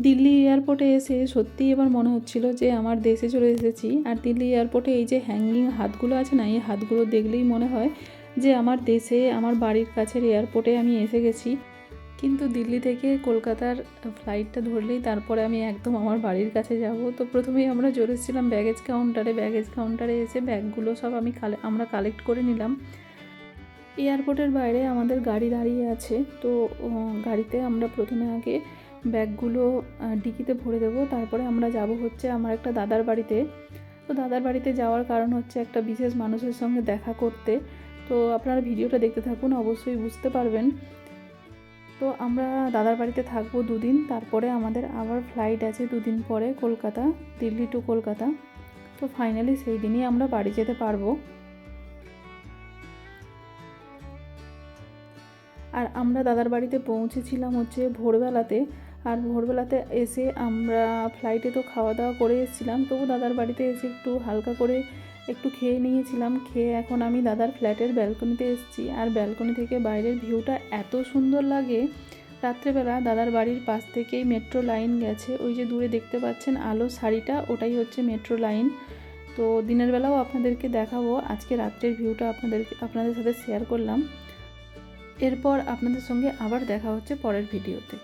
দিল্লি এয়ারপোর্টে এসে সত্যিই এবার মনে হচ্ছিল যে আমার দেশে চলে এসেছি। আর দিল্লি এয়ারপোর্টে এই যে হ্যাঙ্গিং হাতগুলো আছে না, এই হাতগুলো দেখলেই মনে হয় যে আমার দেশে, আমার বাড়ির কাছের এয়ারপোর্টে আমি এসে গেছি। কিন্তু দিল্লি থেকে কলকাতার ফ্লাইটটা ধরলেই তারপরে আমি একদম আমার বাড়ির কাছে যাব। তো প্রথমেই আমরা চলে এসেছিলাম ব্যাগেজ কাউন্টারে এসে ব্যাগগুলো সব আমরা কালেক্ট করে নিলাম। এয়ারপোর্টের বাইরে আমাদের গাড়ি দাঁড়িয়ে আছে, তো গাড়িতে আমরা প্রথমে আগে ব্যাগগুলো ডিকিতে ভরে দেবো, তারপরে আমরা যাব হচ্ছে আমার একটা দাদার বাড়িতে। তো দাদার বাড়িতে যাওয়ার কারণ হচ্ছে একটা বিশেষ মানুষের সঙ্গে দেখা করতে। তো আপনারা ভিডিওটা দেখতে থাকুন, অবশ্যই বুঝতে পারবেন। তো আমরা দাদার বাড়িতে থাকবো 2 দিন, তারপরে আমাদের আবার ফ্লাইট আছে 2 দিন পরে কলকাতা, দিল্লি টু কলকাতা। তো ফাইনালি সেই দিনই আমরা বাড়ি যেতে পারবো। আর আমরা দাদার বাড়িতে পৌঁছেছিলাম হচ্ছে ভোরবেলাতে। আর ভোরবেলাতে এসে আমরা ফ্লাইটে তো খাওয়া দাওয়া করে এসেছিলাম, তবু দাদার বাড়িতে এসে একটু হালকা করে একটু খেয়ে নিয়েছিলাম। খেয়ে এখন আমি দাদার ফ্ল্যাটের ব্যালকনিতে এসেছি। আর ব্যালকনি থেকে বাইরের ভিউটা এত সুন্দর লাগে। রাত্রেবেলা দাদার বাড়ির পাশ থেকেই মেট্রো লাইন গেছে, ওই যে দূরে দেখতে পাচ্ছেন আলো সারিটা, ওটাই হচ্ছে মেট্রো লাইন। তো দিনের বেলাও আপনাদেরকে দেখাবো, আজকে রাত্রের ভিউটা আপনাদের সাথে শেয়ার করলাম। এরপর আপনাদের সঙ্গে আবার দেখা হচ্ছে পরের ভিডিওতে।